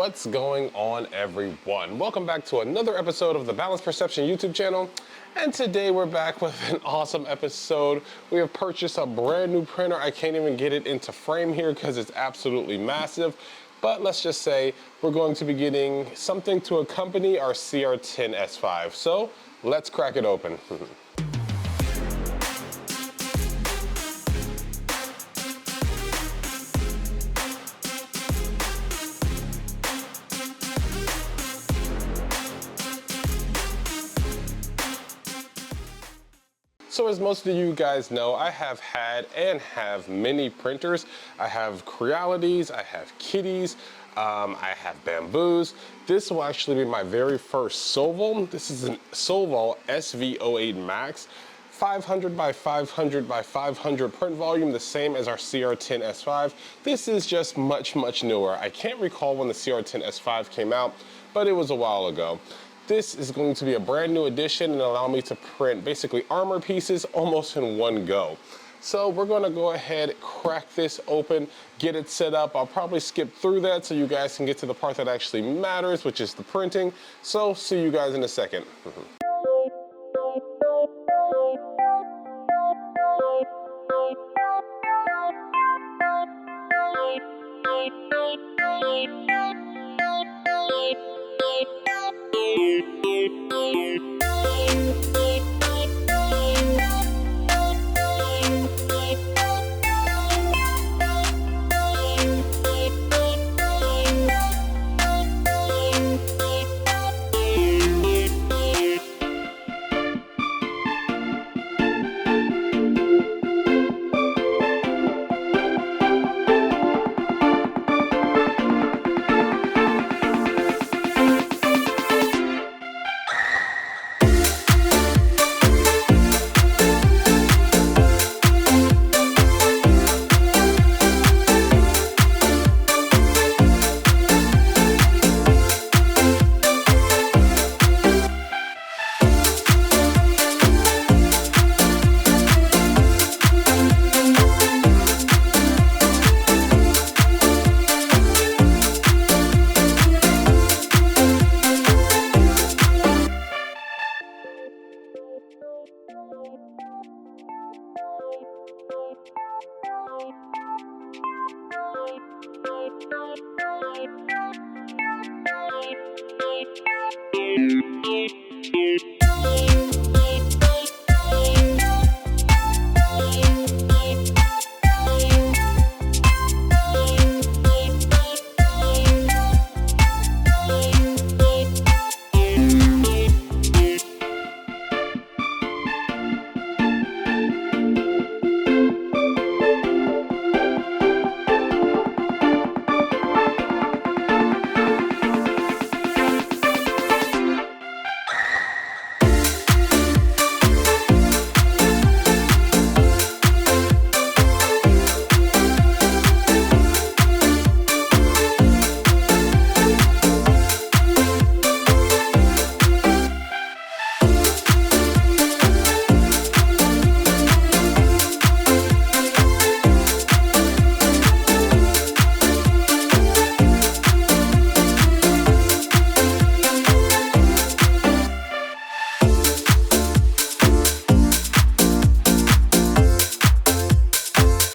What's going on, everyone? Welcome back to another episode of the Balanced Perception YouTube channel. And today we're back with an awesome episode. We have purchased a brand new printer. I can't even get it into frame here because it's absolutely massive. But let's just say we're going to be getting something to accompany our CR10 S5. So let's crack it open. So as most of you guys know, I have had and have many printers. I have Crealities, I have Kitties, I have Bamboos. This will actually be my very first Sovol. This is a Sovol SV08 Max. 500 by 500 by 500 print volume, the same as our CR10 S5. This is just much newer. I can't recall when the CR10 S5 came out, but it was a while ago. This is going to be a brand new edition and allow me to print basically armor pieces almost in one go. So we're gonna go ahead, crack this open, get it set up. I'll probably skip through that so you guys can get to the part that actually matters, which is the printing. So see you guys in a second.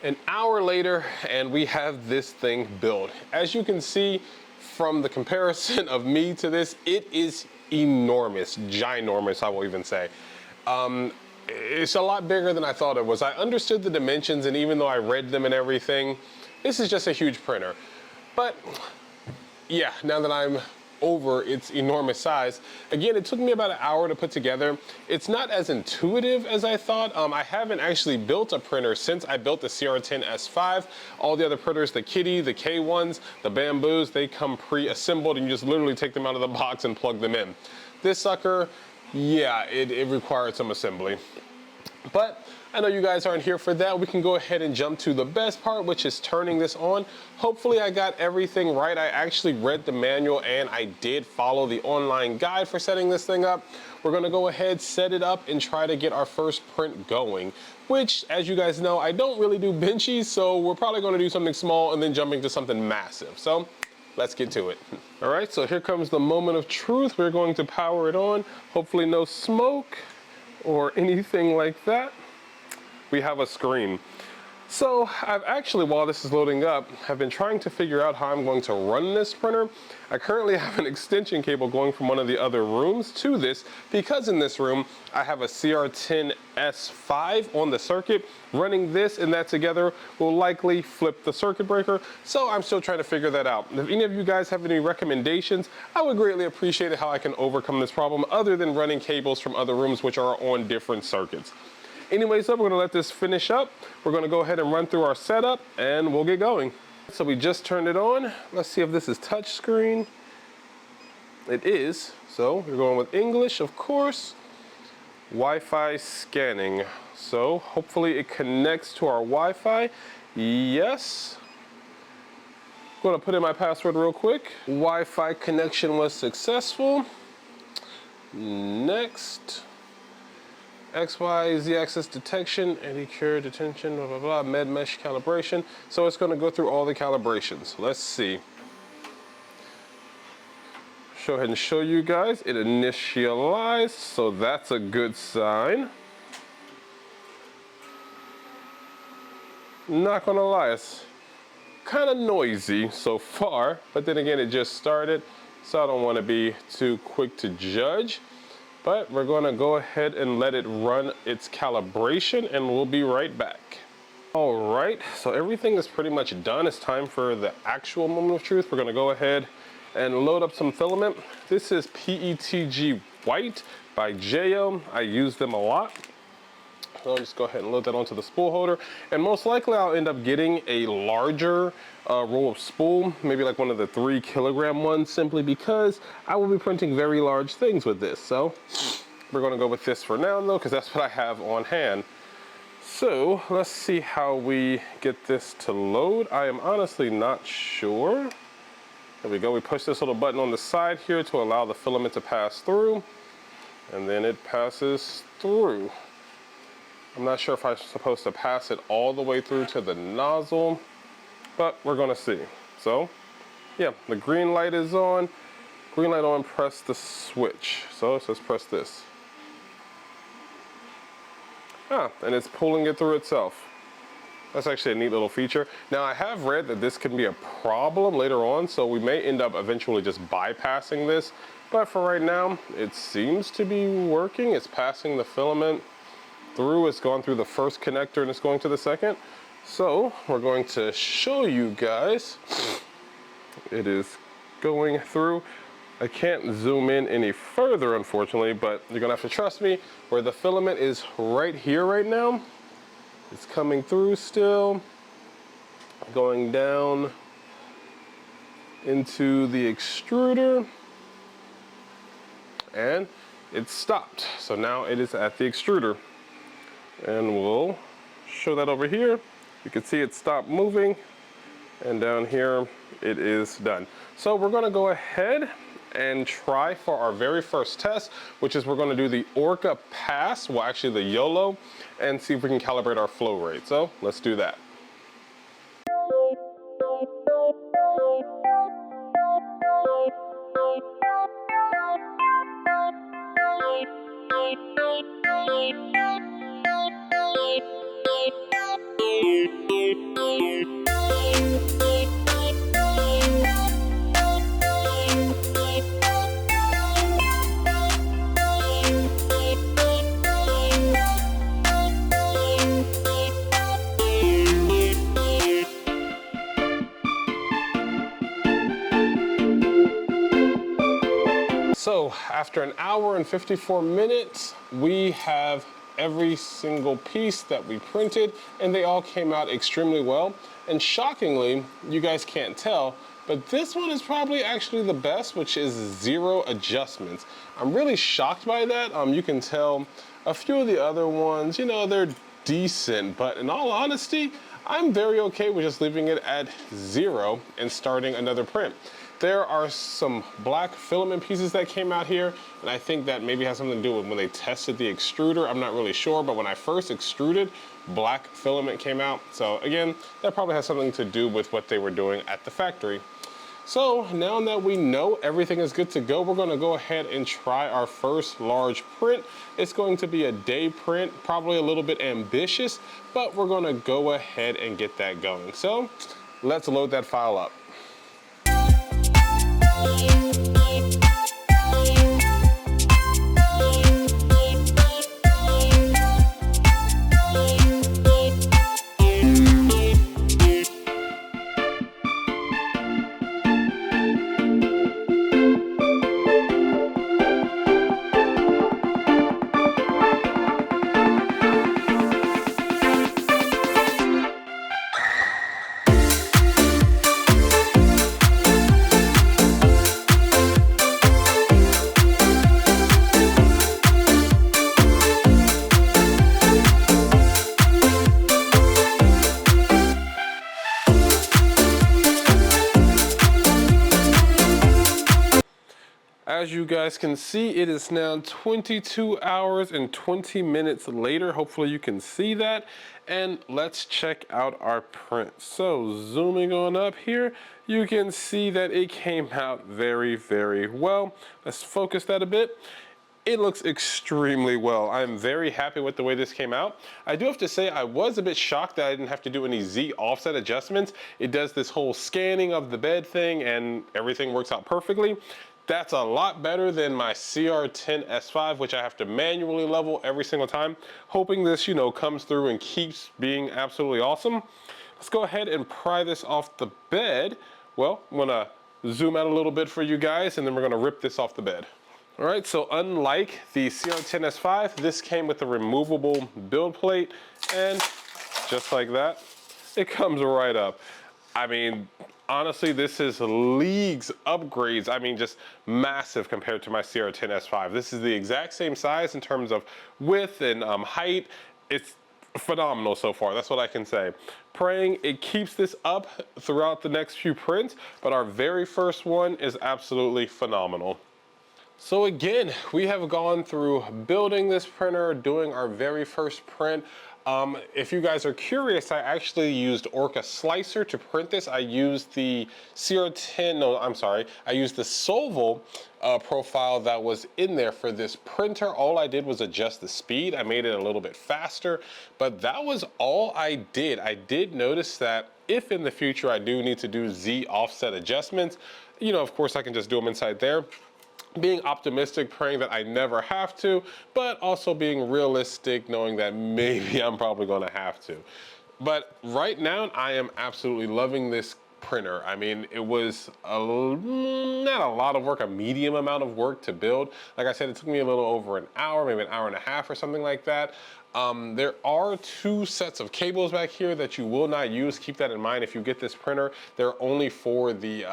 An hour later, and we have this thing built. As you can see from the comparison of me to this, it is enormous, ginormous, I will even say. It's a lot bigger than I thought it was. I understood the dimensions, and even though I read them and everything, this is just a huge printer. But yeah, now that I'm over its enormous size. Again, it took me about an hour to put together. It's not as intuitive as I thought. I haven't actually built a printer since I built the CR10 S5. All the other printers, the Kitty, the K1s, the Bamboos, they come pre-assembled and you just literally take them out of the box and plug them in. This sucker, yeah, it required some assembly. But I know you guys aren't here for that. We can go ahead and jump to the best part, which is turning this on. Hopefully I got everything right. I actually read the manual and I did follow the online guide for setting this thing up. We're gonna go ahead, set it up, and try to get our first print going, which, as you guys know, I don't really do benchies, so we're probably gonna do something small and then jumping to something massive. So let's get to it. All right, so here comes the moment of truth. We're going to power it on. Hopefully no smoke or anything like that. We have a screen. So I've actually, while this is loading up, have been trying to figure out how I'm going to run this printer. I currently have an extension cable going from one of the other rooms to this, because in this room I have a CR10S5 on the circuit. Running this and that together will likely flip the circuit breaker, so I'm still trying to figure that out. If any of you guys have any recommendations, I would greatly appreciate it, how I can overcome this problem other than running cables from other rooms which are on different circuits. Anyway, so we're gonna let this finish up. We're gonna go ahead and run through our setup and we'll get going. So we just turned it on. Let's see if this is touch screen. It is, so we're going with English, of course. Wi-Fi scanning. So hopefully it connects to our Wi-Fi. Yes. I'm gonna put in my password real quick. Wi-Fi connection was successful. Next. XY, Z axis detection, anti-cure detention, blah, blah, blah, med mesh calibration. So it's going to go through all the calibrations. Let's see. Go ahead and show you guys. It initialized, so that's a good sign. Not going to lie, it's kind of noisy so far, but then again, it just started, so I don't want to be too quick to judge. But we're gonna go ahead and let it run its calibration and we'll be right back. All right, so everything is pretty much done. It's time for the actual moment of truth. We're gonna go ahead and load up some filament. This is PETG White by JO. I use them a lot. So I'll just go ahead and load that onto the spool holder. And most likely I'll end up getting a larger roll of spool, maybe like one of the 3 kilogram ones, simply because I will be printing very large things with this. So we're gonna go with this for now though, because that's what I have on hand. So let's see how we get this to load. I am honestly not sure. There we go, we push this little button on the side here to allow the filament to pass through, and then it passes through. I'm not sure if I'm supposed to pass it all the way through to the nozzle, but we're gonna see. So, yeah, the green light is on. Green light on, press the switch. So it says press this. And it's pulling it through itself. That's actually a neat little feature. Now I have read that this can be a problem later on, so we may end up eventually just bypassing this. But for right now, it seems to be working. It's passing the filament through. It's gone through the first connector and it's going to the second. So we're going to show you guys. It is going through. I can't zoom in any further, unfortunately, but you're gonna have to trust me. Where the filament is right here right now, it's coming through still, going down into the extruder, and it stopped. So now it is at the extruder. And we'll show that over here. You can see it stopped moving, and down here it is done. So we're gonna go ahead and try for our very first test, which is we're gonna do the Orca pass, well actually the YOLO, and see if we can calibrate our flow rate. So let's do that. So after an hour and 54 minutes, we have every single piece that we printed, and they all came out extremely well. And shockingly, you guys can't tell, but this one is probably actually the best, which is 0 adjustments. I'm really shocked by that. You can tell a few of the other ones, you know, they're decent, but in all honesty, I'm very okay with just leaving it at 0 and starting another print. There are some black filament pieces that came out here, and I think that maybe has something to do with when they tested the extruder. I'm not really sure, but when I first extruded, black filament came out. So again, that probably has something to do with what they were doing at the factory. So now that we know everything is good to go, we're gonna go ahead and try our first large print. It's going to be a day print, probably a little bit ambitious, but we're gonna go ahead and get that going. So let's load that file up. As you guys can see, it is now 22 hours and 20 minutes later. Hopefully you can see that. And let's check out our print. So zooming on up here, you can see that it came out very, very well. Let's focus that a bit. It looks extremely well. I'm very happy with the way this came out. I do have to say I was a bit shocked that I didn't have to do any Z offset adjustments. It does this whole scanning of the bed thing and everything works out perfectly. That's a lot better than my CR10 S5, which I have to manually level every single time. Hoping this, comes through and keeps being absolutely awesome. Let's go ahead and pry this off the bed. Well, I'm gonna zoom out a little bit for you guys and then we're gonna rip this off the bed. All right, so unlike the CR10 S5, this came with a removable build plate and just like that, it comes right up. I mean, honestly, this is leagues upgrades. I mean, just massive compared to my CR10 S5. This is the exact same size in terms of width and height. It's phenomenal so far, that's what I can say. Praying it keeps this up throughout the next few prints, but our very first one is absolutely phenomenal. So again, we have gone through building this printer, doing our very first print. If you guys are curious, I actually used Orca Slicer to print this. I used the I used the Sovol profile that was in there for this printer. All I did was adjust the speed. I made it a little bit faster, but that was all I did. I did notice that if in the future I do need to do Z offset adjustments, of course I can just do them inside there. Being optimistic, praying that I never have to, but also being realistic, knowing that maybe I'm probably gonna have to. But right now, I am absolutely loving this printer. I mean, it was not a lot of work, a medium amount of work to build. Like I said, it took me a little over an hour, maybe an hour and a half or something like that. There are 2 sets of cables back here that you will not use. Keep that in mind if you get this printer. They're only for the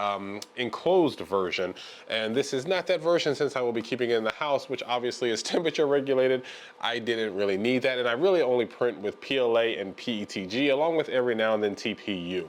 enclosed version. And this is not that version since I will be keeping it in the house, which obviously is temperature regulated. I didn't really need that. And I really only print with PLA and PETG, along with every now and then TPU.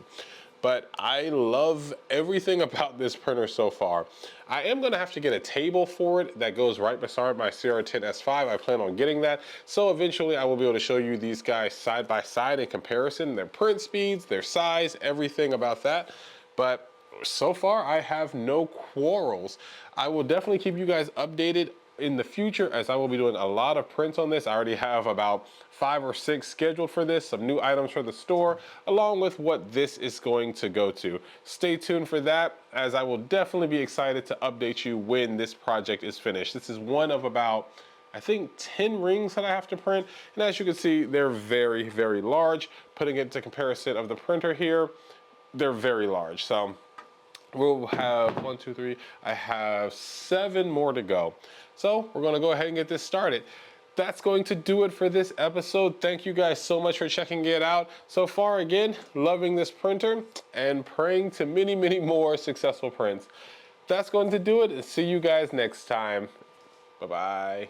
But I love everything about this printer so far. I am gonna have to get a table for it that goes right beside my CR10 S5. I plan on getting that. So eventually I will be able to show you these guys side by side in comparison, their print speeds, their size, everything about that. But so far I have no quarrels. I will definitely keep you guys updated in the future as I will be doing a lot of prints on this. I already have about 5 or 6 scheduled for this, some new items for the store, along with what this is going to go to. Stay tuned for that, as I will definitely be excited to update you when this project is finished. This is one of about, I think, 10 rings that I have to print, and as you can see, they're very, very large. Putting it into comparison of the printer here, they're very large. So we'll have 1, 2, 3, I have 7 more to go. So we're gonna go ahead and get this started. That's going to do it for this episode. Thank you guys so much for checking it out. So far, again, loving this printer and praying to many, many more successful prints. That's going to do it. See you guys next time. Bye-bye.